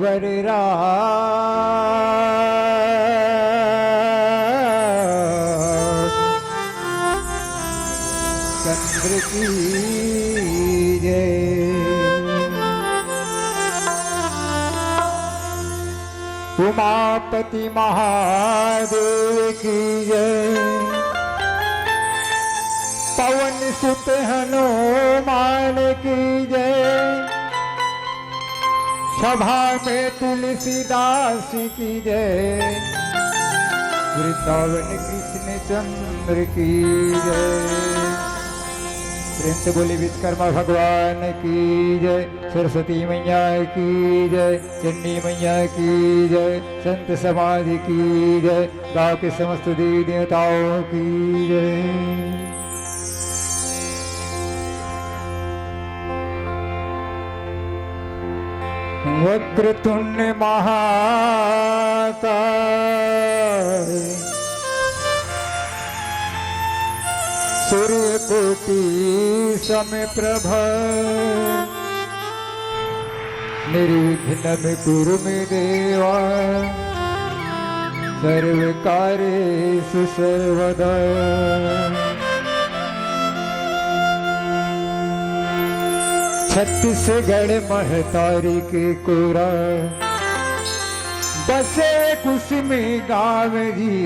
वर चंद्र की जय। उमापति महादेव की जय। पवन सुत हनुमान की जय। सभा में तुलसीदास की जय। वृंदावन कृष्ण चंद्र की जय। प्रेम से बोले विश्वकर्मा भगवान की जय। सरस्वती मैया की जय। चंडी मैया की जय। संत समाधि की जय। गाँव के समस्त देवी देवताओं की जय। वक्रतुंड महाकाय सूर्यकोटि समप्रभ निर्विघ्नं कुरु मे देवा सर्वकार्येषु सर्वदा। छत्तीसगढ़ महतारी के कोरा बसे कुसमी गाँव जी।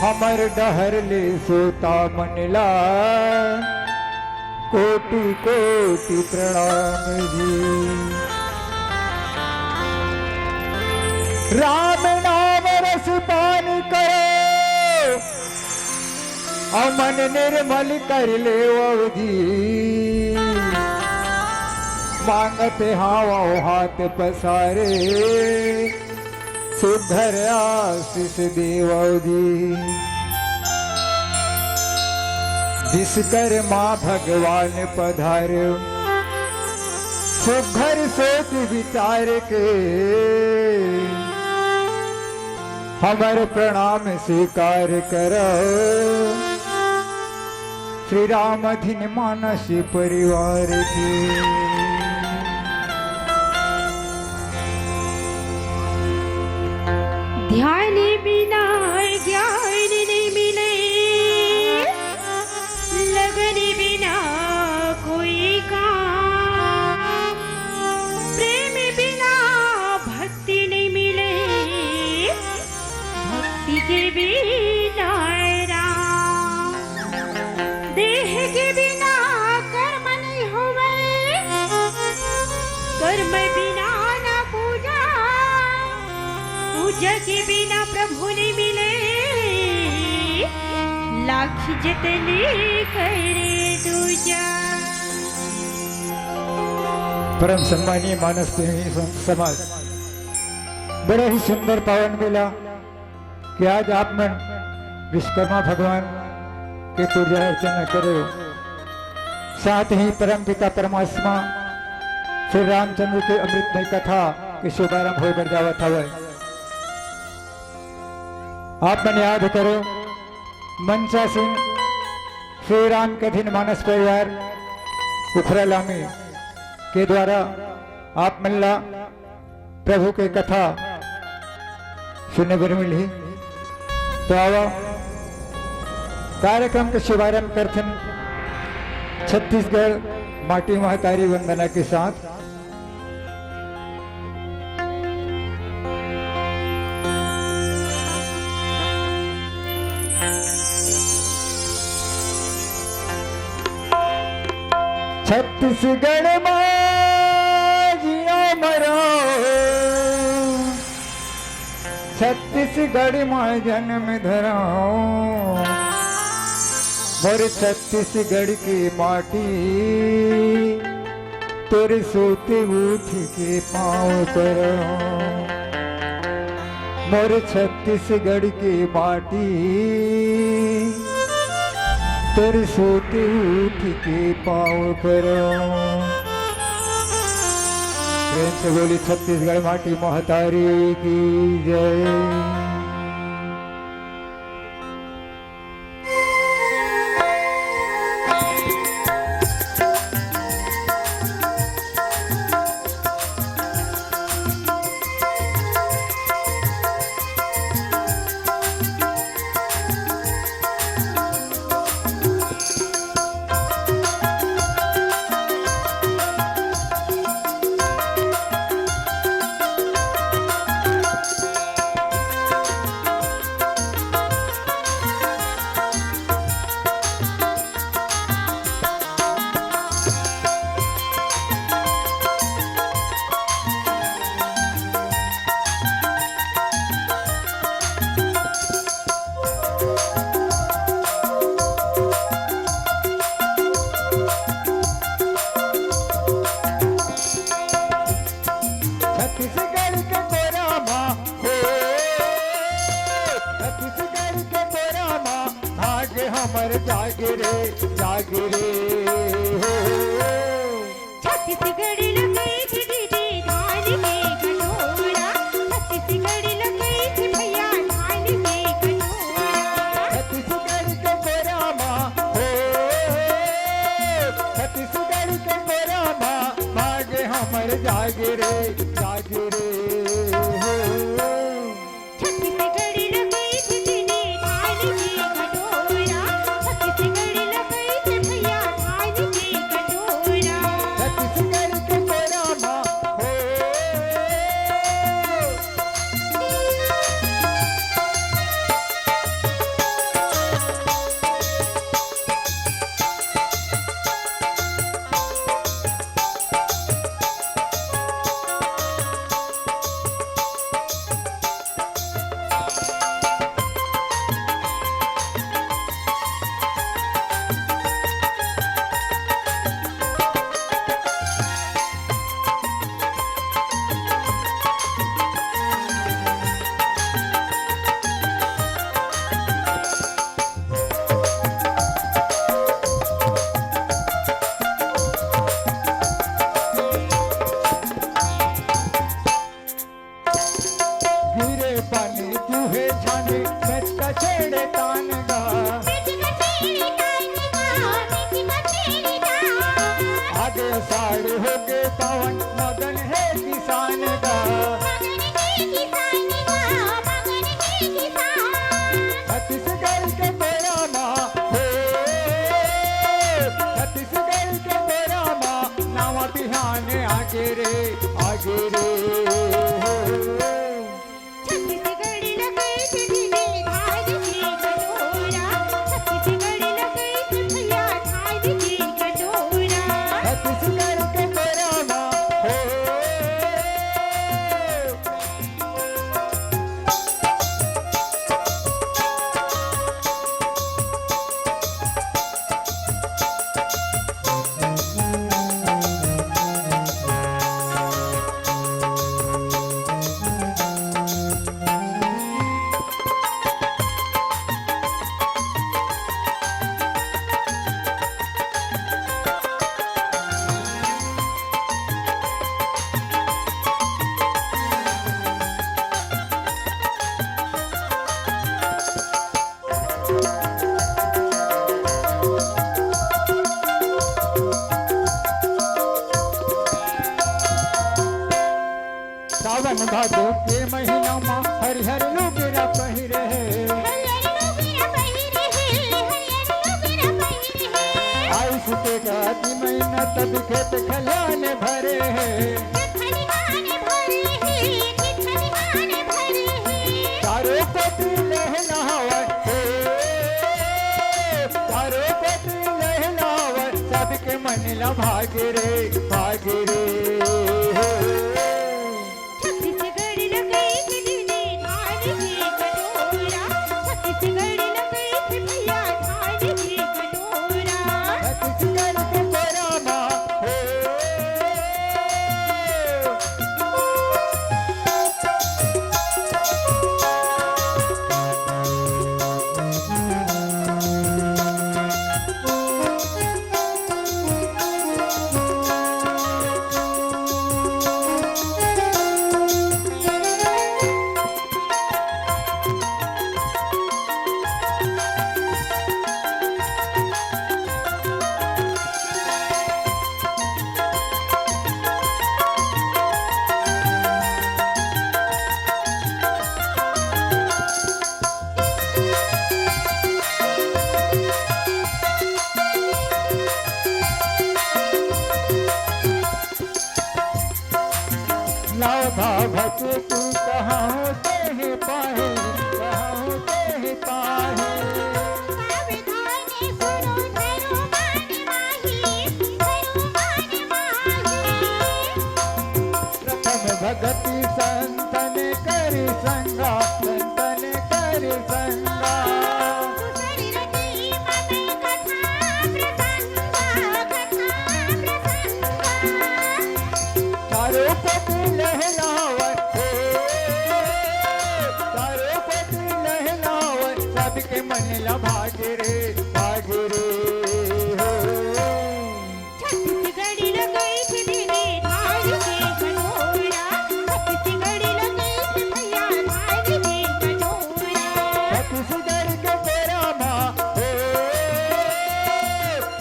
हमर डहर ले सोता मनला कोटि कोटि प्रणाम जी। राम नाम रस पान करो और मन निर्मल कर ले जी। मांगते हाव हाथ पसारे सुधर आशीष देव जी। विश्वकर्मा भगवान पधारो सुघर सोच विचार के। हमर प्रणाम स्वीकार करो श्री राम धीन मानस परिवार के। ध्यान बिना ज्ञान नहीं मिले। लगन बिना कोई काम। प्रेम बिना भक्ति नहीं मिले। भक्ति के बिना राम। देह के बिना कर्म नहीं होवे। कर्म बिना ना पूजा। पूजा के बिना प्रभु नहीं मिले। लाख जतन करे दूजा। परम सम्मानीय मानस प्रेमी समाज, बड़ा ही सुंदर पावन मिला कि आज आप में विश्वकर्मा भगवान के पूजा अर्चना करे। साथ ही परम पिता परमात्मा श्री रामचंद्र के अमृतमय कथा के शुभारंभ हो कर जावत हवे। आप मन याद करो मनसा सिंह श्री राम कठिन मानस परिवार उखरा लामी के द्वारा आप मल्ला प्रभु के कथा सुनने पर मिली। तो आओ कार्यक्रम का शुभारंभ करते छत्तीसगढ़ माटी महतारी वंदना के साथ। छत्तीसगढ़ माजिया मरो। छत्तीसगढ़ मां जन्म धरा। मोर छत्तीसगढ़ की माटी तेरे सोते उठ के पाँव पर। मोर छत्तीसगढ़ की माटी तेरे सोते उठ के पाँव पर। प्रेम से बोली छत्तीसगढ़ माटी महतारी की जय। छत्तीसगढ़ के गोरा माँ हो, छत्तीसगढ़ के गोरा माँ भाग्य हमर जागे रे हो। छत्तीसगढ़ लगई थी दीदी धान के कटोरा, छत्तीसगढ़ लगई थी भैया धान के कटोरा। छत्तीसगढ़ के गोरा माँ हो, छत्तीसगढ़ के गोरा माँ भाग्य हमर जागे रे हो। छत्तीसगढ़ लगई थी दीदी धान के कटोरा, छत्तीसगढ़ लगई थी भैया धान के कटोरा। छत्तीसगढ़ के गोरा माँ हो। गिरे पानी चूहे छाने नच का छेड़े तान गा। आगे साड़ हो के पावन मगन है किसान का। छत्तीसगढ़ के गोरा माँ हो, छत्तीसगढ़ के गोरा माँ नावा बिहाने आगे रे हो। छत्तीसगढ़ लगई थी दीदी धान के कटोरा, छत्तीसगढ़ लगई थी भैया धान के कटोरा। छत्तीसगढ़ के गोरा माँ हो। सावन भादो के महीना में हरिहर लुगरा पहिरे आई सुते गाती महीना तब खेत खलियान भरे चारों पति लहनावर चारों पति लहनावर सबके मन ला भागे रे छत्तीसगढ़ लगई थी दीदी धान के कटोरा, छत्तीसगढ़ लगई थी भैया धान के कटोरा। छत्तीसगढ़ के गोरा माँ हो। भावत तू कहाँ से पाहे कहाँ से पाहे प्रथम भगति संतन करि संगा संतन करि संगा भैला भागे रे हो छत्तीसगढ़ी लगई थी दीदी धार के कटोरा छत्तीसगढ़ी लगई थी भैया धार के कटोरा छत्तीसगढ़ के तेरा माँ हो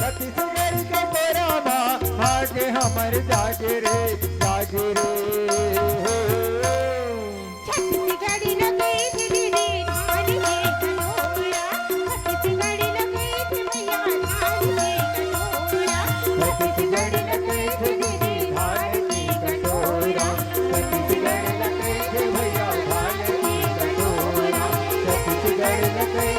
छत्तीसगढ़ के तेरा माँ भागे हमर जागे रे हो छत्तीसगढ़ी लगई थी दीदी धार के कटोरा छत्तीसगढ़ी लगई थी भैया धार के कटोरा छत्तीसगढ़ लगई थे दीदी धार की कटोरा छत्तीसगढ़ लगई थे भैया धार की कटोरा छत्तीसगढ़ लगई